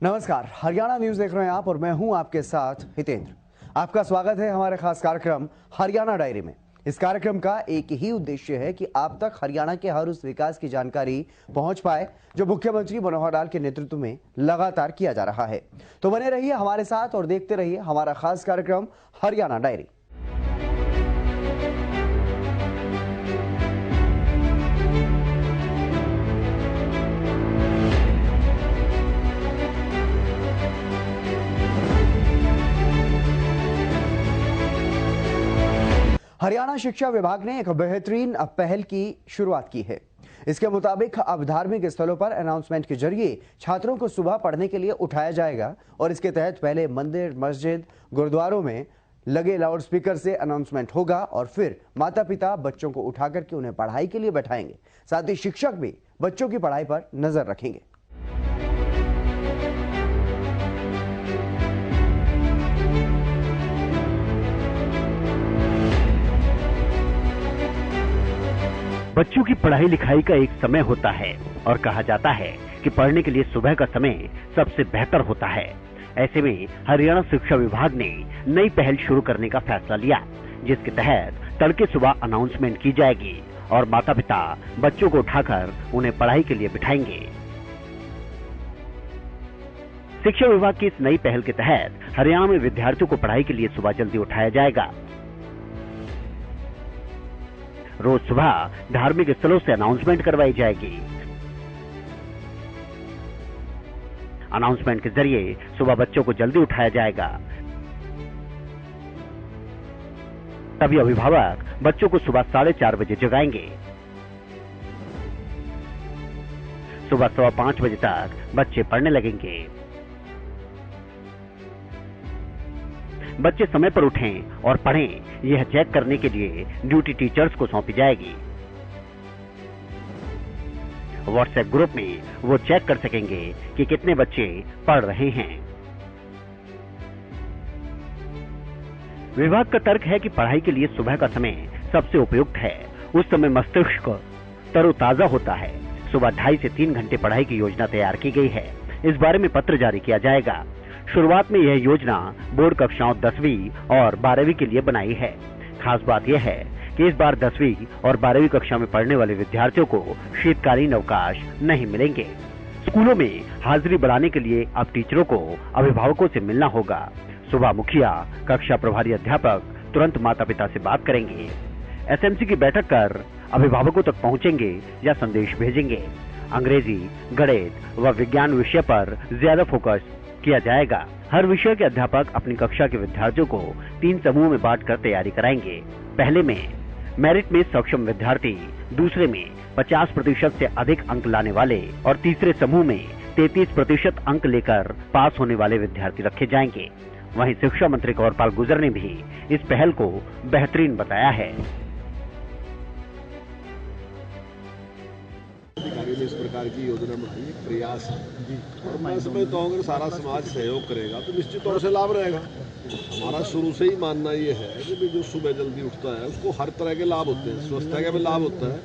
नमस्कार, हरियाणा न्यूज देख रहे हैं आप और मैं हूं आपके साथ हितेंद्र। आपका स्वागत है हमारे खास कार्यक्रम हरियाणा डायरी में। इस कार्यक्रम का एक ही उद्देश्य है कि आप तक हरियाणा के हर उस विकास की जानकारी पहुंच पाए जो मुख्यमंत्री मनोहर लाल के नेतृत्व में लगातार किया जा रहा है। तो बने रहिए हमारे साथ और देखते रहिए हमारा खास कार्यक्रम हरियाणा डायरी। हरियाणा शिक्षा विभाग ने एक बेहतरीन पहल की शुरुआत की है। इसके मुताबिक अब धार्मिक स्थलों पर अनाउंसमेंट के जरिए छात्रों को सुबह पढ़ने के लिए उठाया जाएगा और इसके तहत पहले मंदिर, मस्जिद, गुरुद्वारों में लगे लाउडस्पीकर से अनाउंसमेंट होगा और फिर माता पिता बच्चों को उठाकर के उन्हें पढ़ाई के लिए बैठाएंगे। साथ ही शिक्षक भी बच्चों की पढ़ाई पर नजर रखेंगे। बच्चों की पढ़ाई लिखाई का एक समय होता है और कहा जाता है कि पढ़ने के लिए सुबह का समय सबसे बेहतर होता है। ऐसे में हरियाणा शिक्षा विभाग ने नई पहल शुरू करने का फैसला लिया, जिसके तहत तड़के सुबह अनाउंसमेंट की जाएगी और माता पिता बच्चों को उठाकर उन्हें पढ़ाई के लिए बिठाएंगे। शिक्षा विभाग की इस नई पहल के तहत हरियाणा में विद्यार्थियों को पढ़ाई के लिए सुबह जल्दी उठाया जाएगा। रोज सुबह धार्मिक स्थलों से अनाउंसमेंट करवाई जाएगी। अनाउंसमेंट के जरिए सुबह बच्चों को जल्दी उठाया जाएगा। तभी अभिभावक बच्चों को सुबह 4:30 बजे जगाएंगे। सुबह 5:15 बजे तक बच्चे पढ़ने लगेंगे। बच्चे समय पर उठें और पढ़ें, यह चेक करने के लिए ड्यूटी टीचर्स को सौंपी जाएगी। व्हाट्सएप ग्रुप में वो चेक कर सकेंगे कि कितने बच्चे पढ़ रहे हैं। विभाग का तर्क है कि पढ़ाई के लिए सुबह का समय सबसे उपयुक्त है। उस समय मस्तिष्क तरोताजा होता है। सुबह 2.5 से 3 घंटे पढ़ाई की योजना तैयार की गई है। इस बारे में पत्र जारी किया जाएगा। शुरुआत में यह योजना बोर्ड कक्षाओं 10वीं और 12वीं के लिए बनाई है। खास बात यह है कि इस बार 10वीं और 12वीं कक्षा में पढ़ने वाले विद्यार्थियों को शीतकालीन अवकाश नहीं मिलेंगे। स्कूलों में हाजिरी बढ़ाने के लिए अब टीचरों को अभिभावकों से मिलना होगा। सुबह मुखिया, कक्षा प्रभारी अध्यापक तुरंत माता पिता से बात करेंगे। एसएमसी की बैठक कर अभिभावकों तक पहुंचेंगे या संदेश भेजेंगे। अंग्रेजी, गणित व विज्ञान विषय पर ज्यादा फोकस किया जाएगा। हर विषय के अध्यापक अपनी कक्षा के विद्यार्थियों को 3 समूह में बांटकर तैयारी कराएंगे। पहले में मेरिट में सक्षम विद्यार्थी, दूसरे में 50% से अधिक अंक लाने वाले और तीसरे समूह में 33% अंक लेकर पास होने वाले विद्यार्थी रखे जाएंगे। वहीं शिक्षा मंत्री कंवरपाल गुर्जर ने भी इस पहल को बेहतरीन बताया है। अधिकारी ने इस प्रकार की योजना बनाई, एक प्रयास है और मैं समझता हूँ अगर सारा समाज सहयोग करेगा तो निश्चित तौर से लाभ रहेगा। हमारा शुरू से ही मानना ये है कि जो सुबह जल्दी उठता है उसको हर तरह के लाभ होते हैं। स्वस्थता का भी लाभ होता है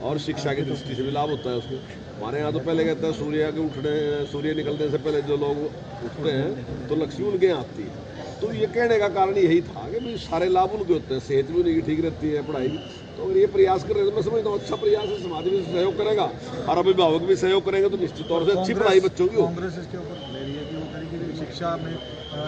और शिक्षा की दृष्टि से भी लाभ होता है उसको। हमारे यहाँ तो पहले कहते हैं सूर्य निकलने से पहले जो लोग उठते हैं तो लक्ष्मी उनके यहाँ आती है। तो ये कहने का कारण यही था कि भाई सारे लाभ उनके होते हैं, सेहत भी उनकी ठीक रहती है, पढ़ाई भी। तो अगर ये प्रयास कर रहे हैं तो मैं समझता हूँ अच्छा प्रयास है, समाज भी सहयोग करेगा और अभिभावक भी सहयोग करेंगे तो निश्चित तौर से अच्छी पढ़ाई बच्चों की होगी। कांग्रेस इसके ऊपर ले रही है कि वो करेगी कि शिक्षा में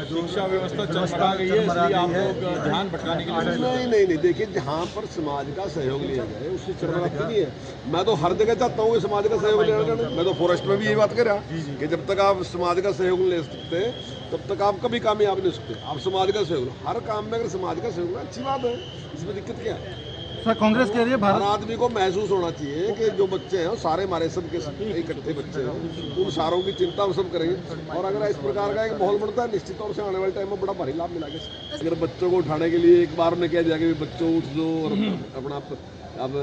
जो शिक्षा व्यवस्था चरमरा गई है, इसलिए आप लोग ध्यान भटकाने के लिए नहीं, देखिए जहाँ पर समाज का सहयोग लिया जाए उससे चरमराती नहीं है। मैं तो हर जगह चाहता हूँ कि समाज का सहयोग लेना जाए। मैं तो फॉरेस्ट में भी यही बात कर रहा कि जब तक आप समाज का सहयोग ले सकते तब तक आप कभी कामयाब नहीं हो सकते। आप समाज का सहयोग, हर काम में अगर समाज का सहयोग अच्छी बात है, इसमें दिक्कत क्या है? सर कांग्रेस कह रही है हर आदमी को महसूस होना चाहिए कि जो बच्चे हैं सारे हमारे सबके इकट्ठे बच्चे हैं, उन सारों की चिंता हम सब करेंगे। और अगर इस प्रकार का एक माहौल बनता है निश्चित तौर से आने वाले टाइम में बड़ा भारी लाभ मिलेगा। अगर बच्चों को उठाने के लिए एक बार उन्हें किया जाएगा कि बच्चों उठ दो और अपना अब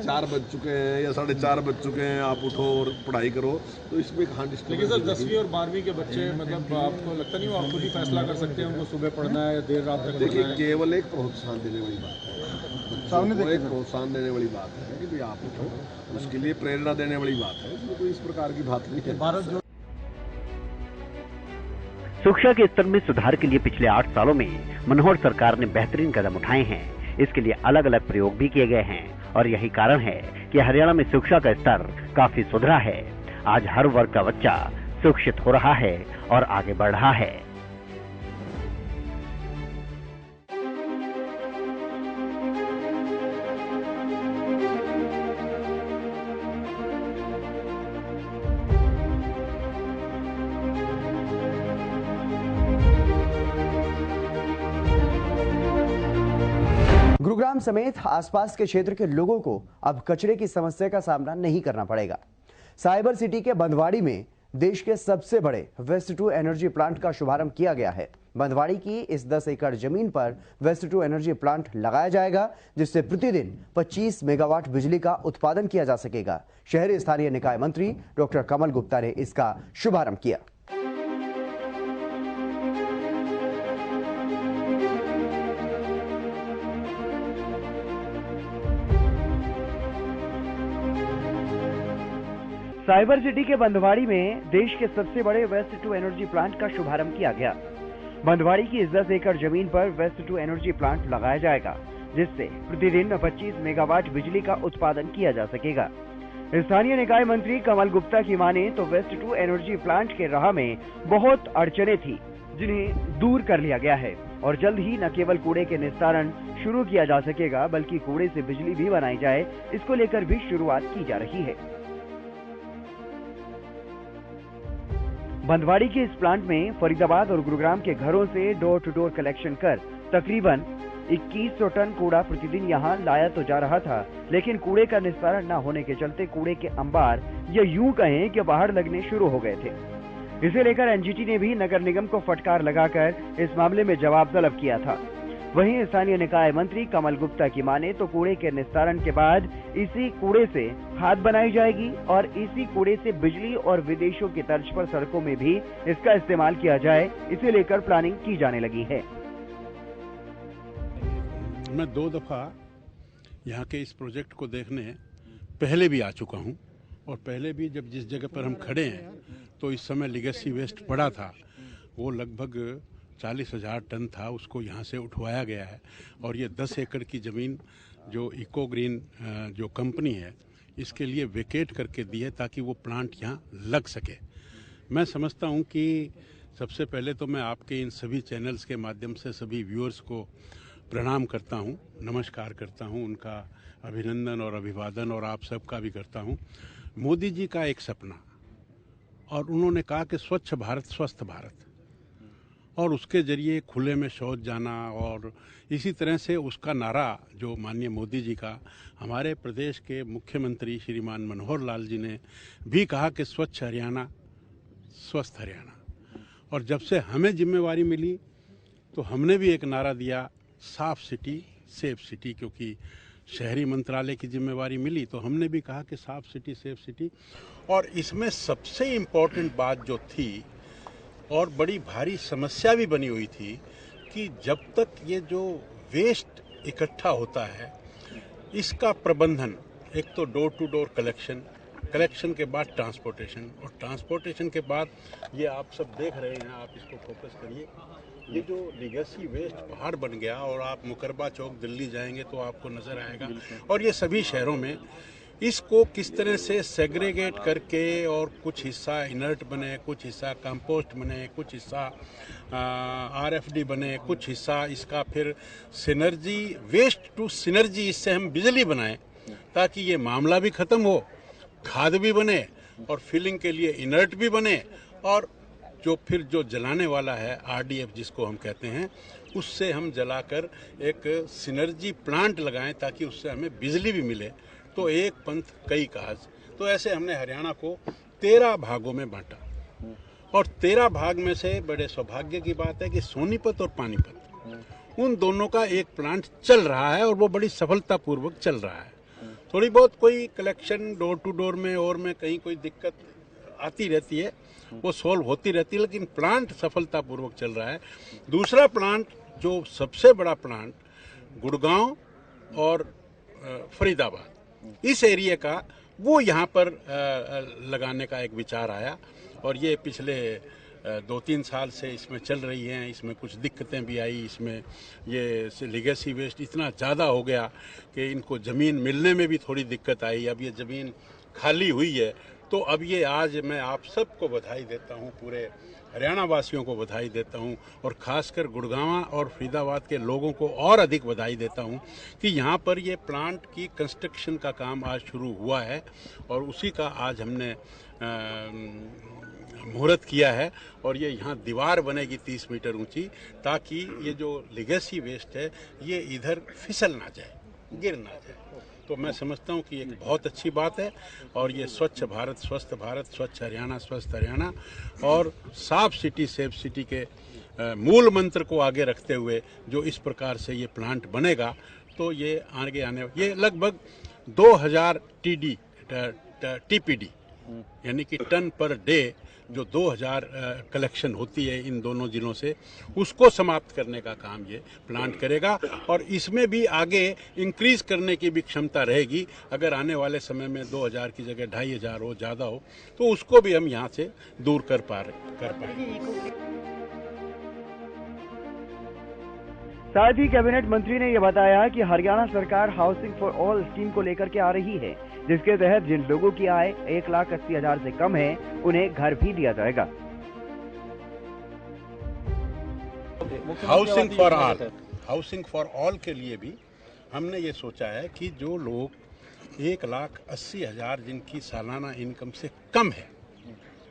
4 बज चुके हैं या 4:30 बज चुके हैं, आप उठो और पढ़ाई करो, तो इसमें कहाँ डिस्टर्ब। लेकिन सर 10वीं और 12वीं के बच्चे मतलब आपको लगता नहीं वो आप खुद ही फैसला कर सकते हैं उनको सुबह पढ़ना है या देर रात तक? देखिए केवल एक प्रोत्साहन देने वाली बात है, एक प्रोत्साहन देने वाली बात है कि भाई आप उठो, उसके लिए प्रेरणा देने वाली बात है। इसमें कोई इस प्रकार की बात नहीं है। शिक्षा के स्तर में सुधार के लिए पिछले 8 सालों में मनोहर सरकार ने बेहतरीन कदम उठाए हैं। इसके लिए अलग अलग प्रयोग भी किए गए हैं और यही कारण है कि हरियाणा में शिक्षा का स्तर काफी सुधरा है। आज हर वर्ग का बच्चा शिक्षित हो रहा है और आगे बढ़ रहा है। गुरुग्राम समेत आसपास के क्षेत्र के लोगों को अब कचरे की समस्या का सामना नहीं करना पड़ेगा। साइबर सिटी के बंदवाड़ी में देश के सबसे बड़े वेस्ट टू एनर्जी प्लांट का शुभारंभ किया गया है। बंदवाड़ी की इस 10 एकड़ जमीन पर वेस्ट टू एनर्जी प्लांट लगाया जाएगा, जिससे प्रतिदिन 25 मेगावाट बिजली का उत्पादन किया जा सकेगा। शहरी स्थानीय निकाय मंत्री डॉक्टर कमल गुप्ता ने इसका शुभारंभ किया। साइबर सिटी के बंदवाड़ी में देश के सबसे बड़े वेस्ट टू एनर्जी प्लांट का शुभारंभ किया गया। बंदवाड़ी की इस 10 एकड़ जमीन पर वेस्ट टू एनर्जी प्लांट लगाया जाएगा, जिससे प्रतिदिन 25 मेगावाट बिजली का उत्पादन किया जा सकेगा। स्थानीय निकाय मंत्री कमल गुप्ता की माने तो वेस्ट टू एनर्जी प्लांट के राह में बहुत अड़चने थी, जिन्हें दूर कर लिया गया है और जल्द ही न केवल कूड़े के निस्तारण शुरू किया जा सकेगा, बल्कि कूड़े से बिजली भी बनाई जाए, इसको लेकर भी शुरुआत की जा रही है। बंदवाड़ी के इस प्लांट में फरीदाबाद और गुरुग्राम के घरों से डोर टू डोर कलेक्शन कर तकरीबन 2100 टन कूड़ा प्रतिदिन यहां लाया तो जा रहा था, लेकिन कूड़े का निस्तारण न होने के चलते कूड़े के अंबार या यूं कहें कि बाहर लगने शुरू हो गए थे। इसे लेकर एनजीटी ने भी नगर निगम को फटकार लगाकर इस मामले में जवाब तलब किया था। वहीं स्थानीय निकाय मंत्री कमल गुप्ता की माने तो कूड़े के निस्तारण के बाद इसी कूड़े से खाद बनाई जाएगी और इसी कूड़े से बिजली और विदेशों की तर्ज पर सड़कों में भी इसका इस्तेमाल किया जाए, इसे लेकर प्लानिंग की जाने लगी है। मैं 2 दफा यहाँ के इस प्रोजेक्ट को देखने पहले भी आ चुका हूँ और पहले भी जब जिस जगह पर हम खड़े हैं तो इस समय लीगेसी वेस्ट पड़ा था, वो लगभग 40,000 टन था, उसको यहाँ से उठवाया गया है और ये 10 एकड़ की ज़मीन जो इको ग्रीन जो कंपनी है इसके लिए वेकेट करके दी है ताकि वो प्लांट यहाँ लग सके। मैं समझता हूँ कि सबसे पहले तो मैं आपके इन सभी चैनल्स के माध्यम से सभी व्यूअर्स को प्रणाम करता हूँ, नमस्कार करता हूँ, उनका अभिनंदन और अभिवादन और आप सबका भी करता हूँ। मोदी जी का एक सपना और उन्होंने कहा कि स्वच्छ भारत स्वस्थ भारत, और उसके जरिए खुले में शौच जाना और इसी तरह से उसका नारा जो माननीय मोदी जी का हमारे प्रदेश के मुख्यमंत्री श्रीमान मनोहर लाल जी ने भी कहा कि स्वच्छ हरियाणा स्वस्थ हरियाणा। और जब से हमें जिम्मेवारी मिली तो हमने भी एक नारा दिया, साफ सिटी सेफ सिटी, क्योंकि शहरी मंत्रालय की जिम्मेवारी मिली तो हमने भी कहा कि साफ सिटी सेफ सिटी। और इसमें सबसे इम्पोर्टेंट बात जो थी और बड़ी भारी समस्या भी बनी हुई थी कि जब तक ये जो वेस्ट इकट्ठा होता है इसका प्रबंधन, एक तो डोर टू डोर कलेक्शन के बाद ट्रांसपोर्टेशन और ट्रांसपोर्टेशन के बाद ये आप सब देख रहे हैं, आप इसको फोकस करिए, ये जो लीगेसी वेस्ट पहाड़ बन गया और आप मुकरबा चौक दिल्ली जाएंगे तो आपको नज़र आएगा और ये सभी शहरों में इसको किस तरह से सेग्रीगेट करके और कुछ हिस्सा इनर्ट बने, कुछ हिस्सा कंपोस्ट बने, कुछ हिस्सा आरएफडी बने, कुछ हिस्सा इसका फिर सिनर्जी वेस्ट टू सिनर्जी, इससे हम बिजली बनाएं ताकि ये मामला भी ख़त्म हो, खाद भी बने और फिलिंग के लिए इनर्ट भी बने और जो फिर जो जलाने वाला है आरडीएफ जिसको हम कहते हैं उससे हम जलाकर एक सिनर्जी प्लांट लगाएं ताकि उससे हमें बिजली भी मिले। तो एक पंथ कई काज, तो ऐसे हमने हरियाणा को 13 भागों में बांटा और 13 भाग में से बड़े सौभाग्य की बात है कि सोनीपत और पानीपत उन दोनों का एक प्लांट चल रहा है और वो बड़ी सफलतापूर्वक चल रहा है। थोड़ी बहुत कोई कलेक्शन डोर टू डोर में और में कहीं कोई दिक्कत आती रहती है, वो सॉल्व होती रहती है, लेकिन प्लांट सफलतापूर्वक चल रहा है। दूसरा प्लांट जो सबसे बड़ा प्लांट गुड़गांव और फरीदाबाद इस एरिया का, वो यहाँ पर लगाने का एक विचार आया और ये पिछले 2-3 साल से इसमें चल रही हैं। इसमें कुछ दिक्कतें भी आई, इसमें ये लीगेसी वेस्ट इतना ज़्यादा हो गया कि इनको ज़मीन मिलने में भी थोड़ी दिक्कत आई। अब ये ज़मीन खाली हुई है, तो अब ये आज मैं आप सबको बधाई देता हूँ, पूरे हरियाणा वासियों को बधाई देता हूँ और ख़ासकर गुड़गांव और फरीदाबाद के लोगों को और अधिक बधाई देता हूँ कि यहाँ पर ये प्लांट की कंस्ट्रक्शन का काम आज शुरू हुआ है और उसी का आज हमने मुहूर्त किया है। और ये यहाँ दीवार बनेगी 30 मीटर ऊंची, ताकि ये जो लीगेसी वेस्ट है ये इधर फिसल ना जाए, गिर ना जाए। तो मैं समझता हूँ कि एक बहुत अच्छी बात है और ये स्वच्छ भारत, स्वस्थ भारत, स्वच्छ हरियाणा, स्वस्थ हरियाणा और साफ सिटी सेफ सिटी के मूल मंत्र को आगे रखते हुए जो इस प्रकार से ये प्लांट बनेगा, तो ये आगे आने ये लगभग 2000 TPD यानी कि टन पर डे जो 2000 कलेक्शन होती है इन दोनों जिलों से, उसको समाप्त करने का काम ये प्लांट करेगा। और इसमें भी आगे इंक्रीज करने की भी क्षमता रहेगी। अगर आने वाले समय में 2000 की जगह 2500 हो, ज़्यादा हो, तो उसको भी हम यहाँ से दूर कर पाएंगे। साथ ही कैबिनेट मंत्री ने यह बताया कि हरियाणा सरकार हाउसिंग फॉर ऑल स्कीम को लेकर के आ रही है, जिसके तहत जिन लोगों की आय 1,80,000 से कम है उन्हें घर भी दिया जाएगा। हाउसिंग फॉर ऑल के लिए भी हमने ये सोचा है कि जो लोग 1,80,000 जिनकी सालाना इनकम से कम है,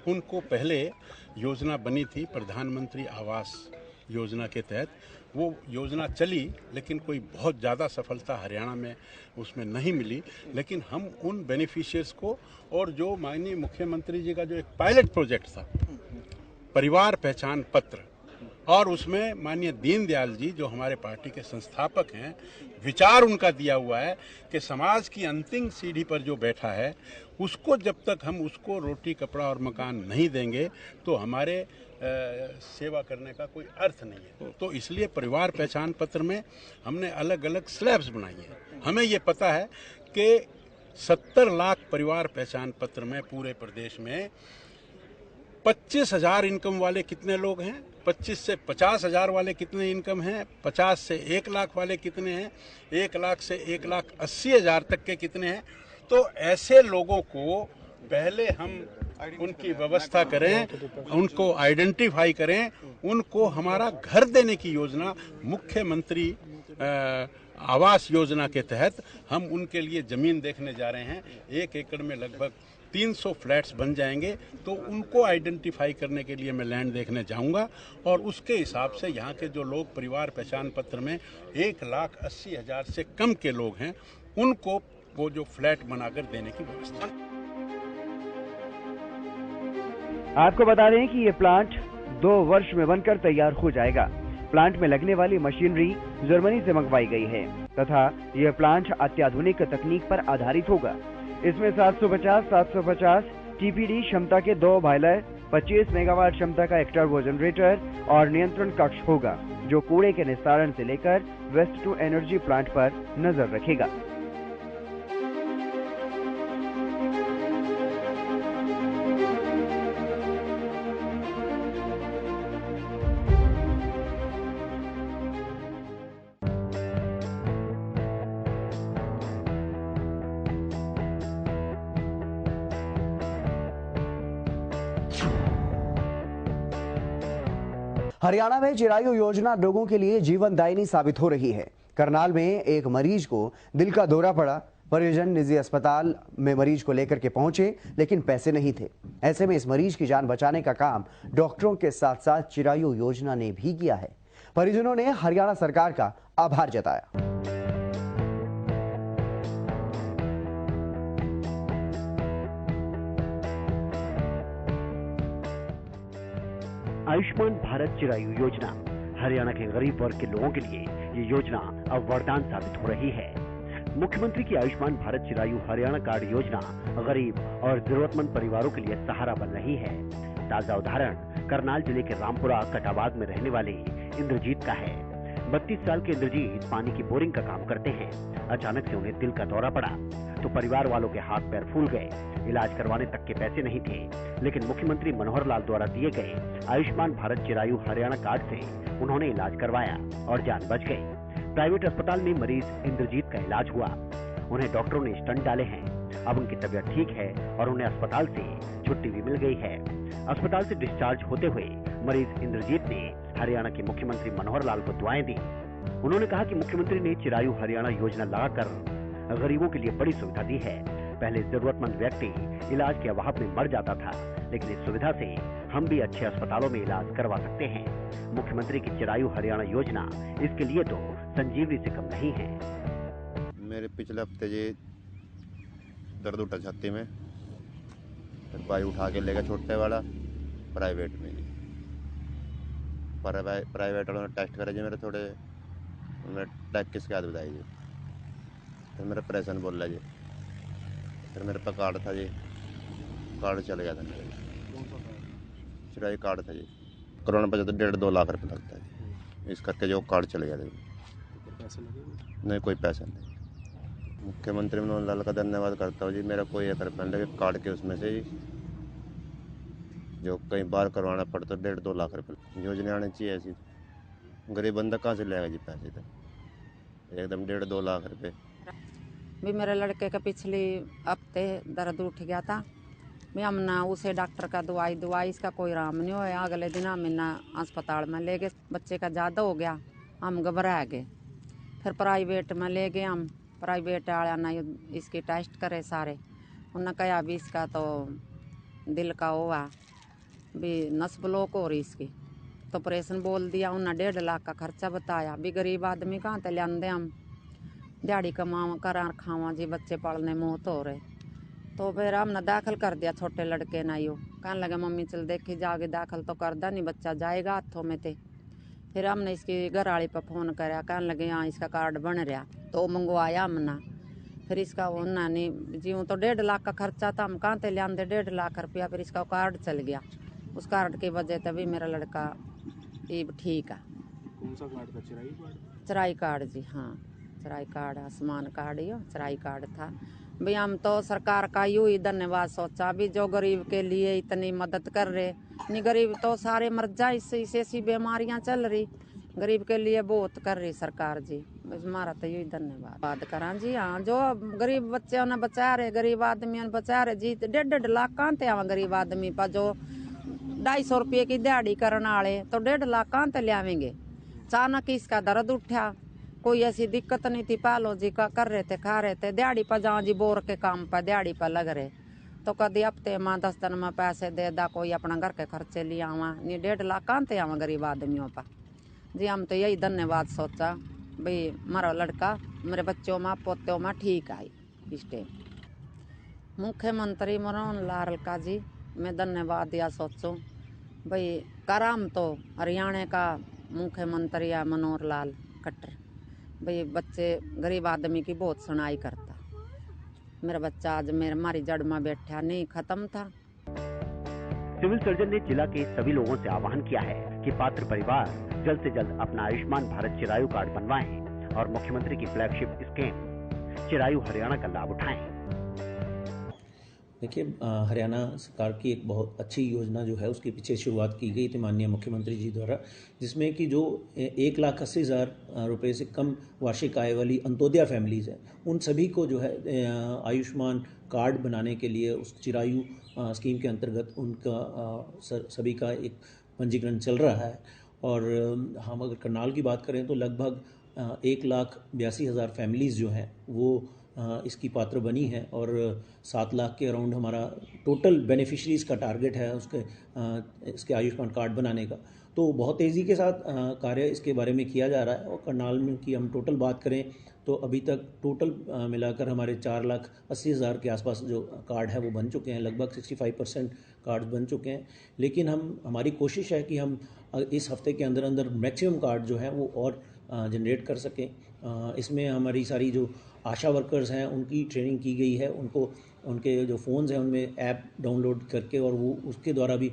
उनको पहले योजना बनी थी प्रधानमंत्री आवास योजना के तहत। वो योजना चली, लेकिन कोई बहुत ज़्यादा सफलता हरियाणा में उसमें नहीं मिली। लेकिन हम उन बेनिफिशियर्स को, और जो माननीय मुख्यमंत्री जी का जो एक पायलट प्रोजेक्ट था परिवार पहचान पत्र, और उसमें माननीय दीनदयाल जी जो हमारे पार्टी के संस्थापक हैं, विचार उनका दिया हुआ है कि समाज की अंतिम सीढ़ी पर जो बैठा है उसको जब तक हम उसको रोटी कपड़ा और मकान नहीं देंगे तो हमारे सेवा करने का कोई अर्थ नहीं है। तो इसलिए परिवार पहचान पत्र में हमने अलग अलग स्लैब्स बनाई हैं। हमें ये पता है कि 70 लाख परिवार पहचान पत्र में पूरे प्रदेश में 25,000 इनकम वाले कितने लोग हैं, 25 से 50,000 वाले कितने इनकम हैं, 50 से 1 लाख वाले कितने हैं, 1 लाख से 1,80,000 तक के कितने हैं। तो ऐसे लोगों को पहले हम उनकी व्यवस्था करें, उनको आइडेंटिफाई करें, उनको हमारा घर देने की योजना मुख्यमंत्री आवास योजना के तहत हम उनके लिए ज़मीन देखने जा रहे हैं। 1 एकड़ में लगभग 300 फ्लैट्स बन जाएंगे। तो उनको आइडेंटिफाई करने के लिए मैं लैंड देखने जाऊंगा और उसके हिसाब से यहाँ के जो लोग परिवार पहचान पत्र में 1,80,000 से कम के लोग हैं, उनको वो जो फ्लैट बनाकर देने की व्यवस्था। आपको बता दें कि ये प्लांट 2 वर्ष में बनकर तैयार हो जाएगा। प्लांट में लगने वाली मशीनरी जर्मनी से मंगवाई गई है तथा यह प्लांट अत्याधुनिक तकनीक पर आधारित होगा। इसमें 750 TPD क्षमता के 2 बॉयलर, 25 मेगावाट क्षमता का एक टर्बो जनरेटर और नियंत्रण कक्ष होगा, जो कूड़े के निस्तारण से लेकर वेस्ट टू एनर्जी प्लांट पर नजर रखेगा। हरियाणा में चिरायु योजना लोगों के लिए जीवनदायिनी साबित हो रही है। करनाल में एक मरीज को दिल का दौरा पड़ा। परिजन निजी अस्पताल में मरीज को लेकर के पहुंचे, लेकिन पैसे नहीं थे। ऐसे में इस मरीज की जान बचाने का काम डॉक्टरों के साथ साथ चिरायु योजना ने भी किया है। परिजनों ने हरियाणा सरकार का आभार जताया। आयुष्मान भारत चिरायु योजना हरियाणा के गरीब वर्ग के लोगों के लिए ये योजना अब वरदान साबित हो रही है। मुख्यमंत्री की आयुष्मान भारत चिरायु हरियाणा कार्ड योजना गरीब और जरूरतमंद परिवारों के लिए सहारा बन रही है। ताजा उदाहरण करनाल जिले के रामपुरा कटाबाग में रहने वाले इंद्रजीत का है। 32 साल के इंद्रजीत पानी की बोरिंग का काम करते हैं। अचानक से उन्हें दिल का दौरा पड़ा तो परिवार वालों के हाथ पैर फूल गए। इलाज करवाने तक के पैसे नहीं थे, लेकिन मुख्यमंत्री मनोहर लाल द्वारा दिए गए आयुष्मान भारत चिरायु हरियाणा कार्ड से उन्होंने इलाज करवाया और जान बच गई। प्राइवेट अस्पताल में मरीज इंद्रजीत का इलाज हुआ। उन्हें डॉक्टरों ने स्टंट डाले हैं। अब उनकी तबीयत ठीक है और उन्हें अस्पताल से छुट्टी भी मिल गई है। अस्पताल से डिस्चार्ज होते हुए मरीज इंद्रजीत ने हरियाणा के मुख्यमंत्री मनोहर लाल को दुआएं दी। उन्होंने कहा कि मुख्यमंत्री ने चिरायु हरियाणा योजना लगाकर गरीबों के लिए बड़ी सुविधा दी है। पहले जरूरतमंद व्यक्ति इलाज के अभाव में मर जाता था, लेकिन इस सुविधा से हम भी अच्छे अस्पतालों में इलाज करवा सकते हैं। मुख्यमंत्री की चिरायु हरियाणा योजना इसके लिए तो संजीवनी से कम नहीं है। मेरे पिछले हफ्ते जी दर्द उठा छाती में, फिर भाई उठा के ले गया छोटे वाला प्राइवेट में जी। प्राइवेट वालों ने टेस्ट करे जी मेरे थोड़े, उन्होंने टैक की शिकायत बताई जी। फिर मेरा ऑपरेशन बोल रहा जी। फिर मेरे पास कार्ड था जी, कार्ड चल गया था मेरा जी। चिरायु कार्ड था जी। कोरोना बचा तो 1.5-2 लाख रुपये लगता है जी। इस करके जो कार्ड चल गया था। पैसे लगे नहीं, कोई पैसा नहीं। मुख्यमंत्री मनोहर लाल का धन्यवाद करता हूँ जी। मेरा कोई 1 रुपया नहीं लगे कार्ड के उसमें से ही, जो कई बार करवाना पड़ता 1.5-2 लाख रुपये। योजना आनी चाहिए ऐसी। गरीब बंदा कहाँ से लेगा जी पैसे, तो एकदम 1.5-2 लाख रुपये। भी मेरे लड़के का पिछले हफ्ते दर्द उठ गया था। भी हमने उसे डॉक्टर का दवाई इसका कोई आराम नहीं होया। अगले दिन हम अस्पताल में ले गए, बच्चे का ज़्यादा हो गया, हम घबरा गए। फिर प्राइवेट में ले गए हम। प्राइवेट वाला ने इसके टेस्ट करे सारे। उन्होंने कहा भी इसका तो दिल का हुआ, भी नस ब्लॉक हो रही इसकी, तो ऑपरेशन बोल दिया। उन्हें 1.5 लाख का खर्चा बताया। भी गरीब आदमी कहाँ ते लियाते हम, दिहाड़ी कमावा करा खावा जी, बच्चे पढ़ने मौत हो रहे। तो फिर हमने दाखिल कर दिया छोटे लड़के ना। यो कहने लगे मम्मी चल देखी जाओगे, दाखिल तो करदा नहीं, बच्चा जाएगा हाथों में थे। फिर हमने इसकी घरवाली पर फ़ोन कराया, कहने लगे हाँ इसका कार्ड बन रहा, तो मंगवाया हमने। फिर इसका उन्होंने जी तो 1.5 लाख का खर्चा था, हम कहाँ से लिया 1.5 लाख रुपया। फिर इसका कार्ड चल गया। उस कार्ड की वजह तभी मेरा लड़का ये ठीक है। कौन सा कार्ड था? चिरायु कार्ड? चिरायु कार्ड जी, हाँ चिरायु कार्ड, आयुष्मान कार्ड यो चिरायु कार्ड था। भाई हम तो सरकार का यूँ ही धन्यवाद सोचा, भी जो गरीब के लिए इतनी मदद कर रहे। नहीं गरीब तो सारे मर जाए, इससे ऐसी बीमारियां चल रही, गरीब के लिए बहुत कर रही सरकार जी। बस हमारा तो यही धन्यवाद बात करा जी। हाँ जो गरीब बच्चे ने बचा रहे, गरीब आदमी ने बचा रहे जी। 1.5 लाख कहाँ थे आवा गरीब आदमी पर, जो 250 रुपये की दिहाड़ी करने वाले तो 1.5 लाख कहाँ से लियावेंगे। अचानक इसका दर्द उठा, कोई ऐसी दिक्कत नहीं थी। पालो जी का कर रहे थे, खा रहे थे, दिहाड़ी पर जहाँ जी बोर के काम पर दिहाड़ी पर लग रहे, तो कभी हफ्ते में 10 दिन में पैसे दे दा, कोई अपना घर के खर्चे ले आवा। नहीं 1.5 लाख कहाँ थे आवा गरीब आदमियों पर जी। हम तो यही धन्यवाद सोचा भाई हमारा लड़का मेरे बच्चों में पोतों में ठीक आई इस टाइम। मुख्यमंत्री मनोहर लाल का जी मैं धन्यवाद दिया सोचूं भाई। कराम तो हरियाणा का मुख्यमंत्री है मनोहर लाल खट्टर भाई। बच्चे गरीब आदमी की बहुत सुनाई करता। मेरा बच्चा आज हमारी जड़ में बैठा नहीं खत्म था। सिविल सर्जन ने जिला के सभी लोगों से आह्वान किया है कि पात्र परिवार जल्द से जल्द अपना आयुष्मान भारत चिरायु कार्ड बनवाएं और मुख्यमंत्री की फ्लैगशिप स्कीम चिरायु हरियाणा का लाभ उठाएं। देखिए, हरियाणा सरकार की एक बहुत अच्छी योजना जो है उसके पीछे शुरुआत की गई थी माननीय मुख्यमंत्री जी द्वारा, जिसमें कि जो 1,80,000 रुपये से कम वार्षिक आय वाली अंत्योदय फैमिलीज़ हैं, उन सभी को जो है आयुष्मान कार्ड बनाने के लिए उस चिरायु स्कीम के अंतर्गत उनका सभी का एक पंजीकरण चल रहा है। और हम अगर करनाल की बात करें तो लगभग 1,82,000 फैमिलीज़ जो हैं वो इसकी पात्र बनी है और 7 लाख के अराउंड हमारा टोटल बेनिफिशरीज़ का टारगेट है इसके आयुष्मान कार्ड बनाने का। तो बहुत तेज़ी के साथ कार्य इसके बारे में किया जा रहा है। और करनाल में की हम टोटल बात करें तो अभी तक टोटल मिलाकर हमारे 4,80,000 के आसपास जो कार्ड है वो बन चुके हैं। लगभग 65% कार्ड बन चुके हैं। लेकिन हमारी कोशिश है कि हम इस हफ्ते के अंदर अंदर मैक्सिमम कार्ड जो हैं वो और जनरेट कर सकें। इसमें हमारी सारी जो आशा वर्कर्स हैं उनकी ट्रेनिंग की गई है। उनके जो फ़ोन्स हैं उनमें ऐप डाउनलोड करके और वो उसके द्वारा भी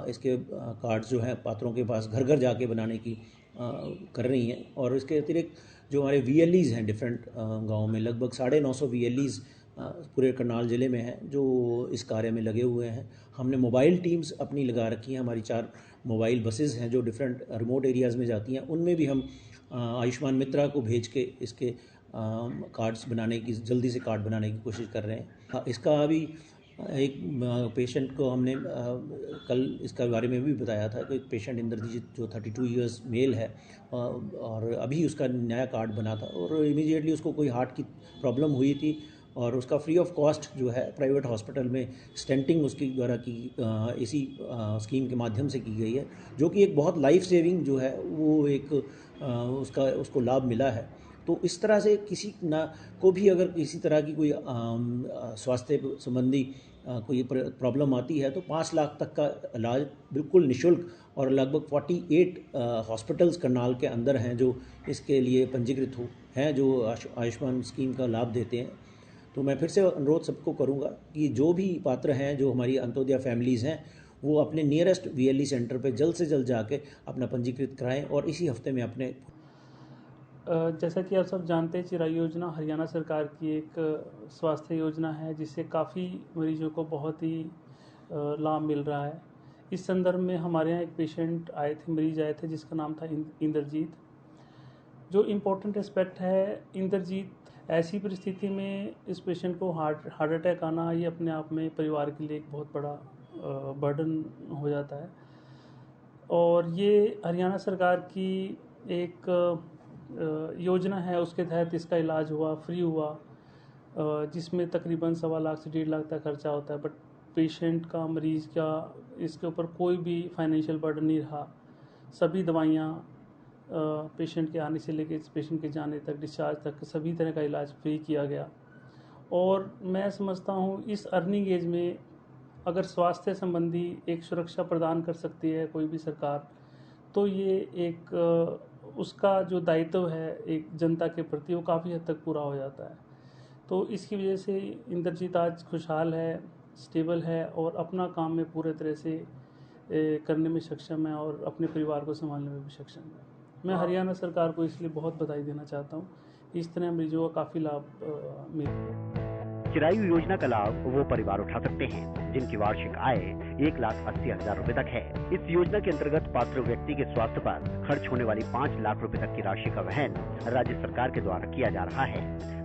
इसके कार्ड्स जो हैं पात्रों के पास घर घर जाके बनाने की कर रही हैं। और इसके अतिरिक्त जो हमारे VLEs हैं डिफरेंट गाँव में, लगभग 950 VLEs पूरे करनाल ज़िले में हैं जो इस कार्य में लगे हुए हैं। हमने मोबाइल टीम्स अपनी लगा रखी हैं, हमारी 4 मोबाइल बसेस हैं जो डिफरेंट रिमोट एरियाज़ में जाती हैं, उनमें भी हम आयुष्मान मित्रा को भेज के इसके कार्ड्स बनाने की, जल्दी से कार्ड बनाने की कोशिश कर रहे हैं। इसका अभी एक पेशेंट को हमने कल इसका बारे में भी बताया था कि एक पेशेंट इंद्रजीत जो 32 इयर्स मेल है और अभी उसका नया कार्ड बना था और इमीडिएटली उसको कोई हार्ट की प्रॉब्लम हुई थी और उसका फ्री ऑफ कॉस्ट जो है प्राइवेट हॉस्पिटल में स्टेंटिंग उसकी द्वारा की इसी स्कीम के माध्यम से की गई है, जो कि एक बहुत लाइफ सेविंग जो है वो एक उसको लाभ मिला है। तो इस तरह से किसी ना को भी अगर किसी तरह की कोई स्वास्थ्य संबंधी कोई प्रॉब्लम आती है तो 5 लाख तक का इलाज बिल्कुल निःशुल्क, और लगभग 48 हॉस्पिटल्स करनाल के अंदर हैं जो इसके लिए पंजीकृत हैं जो आयुष्मान स्कीम का लाभ देते हैं। तो मैं फिर से अनुरोध सबको करूंगा कि जो भी पात्र हैं, जो हमारी अंत्योदय फैमिलीज़ हैं, वो अपने नियरेस्ट VLE सेंटर पे जल्द से जल्द जाके अपना पंजीकृत कराएं और इसी हफ्ते में अपने जैसा कि आप सब जानते हैं, चिरायु योजना हरियाणा सरकार की एक स्वास्थ्य योजना है जिससे काफ़ी मरीजों को बहुत ही लाभ मिल रहा है। इस संदर्भ में हमारे यहाँ एक पेशेंट आए थे, मरीज आए थे जिसका नाम था इंद्रजीत। जो इम्पोर्टेंट एस्पेक्ट है, इंद्रजीत ऐसी परिस्थिति में इस पेशेंट को हार्ट अटैक आना ये अपने आप में परिवार के लिए एक बहुत बड़ा बर्डन हो जाता है। और ये हरियाणा सरकार की एक योजना है, उसके तहत इसका इलाज हुआ, फ्री हुआ, जिसमें तकरीबन 1.25 लाख से 1.5 लाख तक खर्चा होता है। बट पेशेंट का, मरीज़ का इसके ऊपर कोई भी फाइनेंशियल बर्डन नहीं रहा। सभी दवाइयाँ पेशेंट के आने से लेकर पेशेंट के जाने तक, डिस्चार्ज तक, सभी तरह का इलाज फ्री किया गया। और मैं समझता हूँ इस अर्निंग एज में अगर स्वास्थ्य संबंधी एक सुरक्षा प्रदान कर सकती है कोई भी सरकार, तो ये एक उसका जो दायित्व है एक जनता के प्रति वो काफ़ी हद तक पूरा हो जाता है। तो इसकी वजह से इंद्रजीत आज खुशहाल है, स्टेबल है और अपना काम में पूरे तरह से करने में सक्षम है और अपने परिवार को संभालने में भी सक्षम है। मैं हरियाणा सरकार को इसलिए बहुत बधाई देना चाहता हूँ। इस तरह मरीजों का काफ़ी लाभ मिला। चिरायु योजना का लाभ वो परिवार उठा सकते हैं जिनकी वार्षिक आय 1,80,000 रुपए तक है। इस योजना के अंतर्गत पात्र व्यक्ति के स्वास्थ्य पर खर्च होने वाली 5 लाख रुपए तक की राशि का वहन राज्य सरकार के द्वारा किया जा रहा है।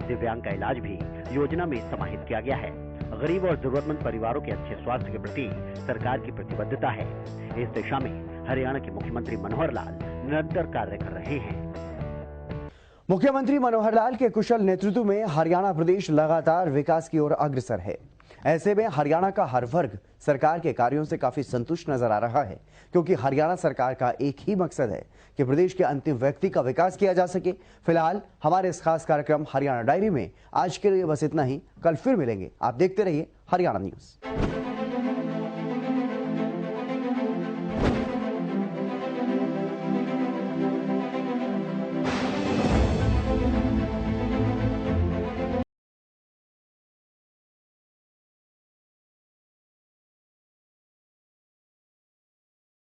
दिव्यांग का इलाज भी योजना में समाहित किया गया है। गरीब और जरूरतमंद परिवारों के अच्छे स्वास्थ्य के प्रति सरकार की प्रतिबद्धता है। इस दिशा में हरियाणा के मुख्यमंत्री मनोहर लाल निरंतर कार्य कर रहे हैं। मुख्यमंत्री मनोहर लाल के कुशल नेतृत्व में हरियाणा प्रदेश लगातार विकास की ओर अग्रसर है। ऐसे में हरियाणा का हर वर्ग सरकार के कार्यों से काफी संतुष्ट नजर आ रहा है, क्योंकि हरियाणा सरकार का एक ही मकसद है कि प्रदेश के अंतिम व्यक्ति का विकास किया जा सके। फिलहाल हमारे इस खास कार्यक्रम हरियाणा डायरी में आज के लिए बस इतना ही। कल फिर मिलेंगे। आप देखते रहिए हरियाणा न्यूज।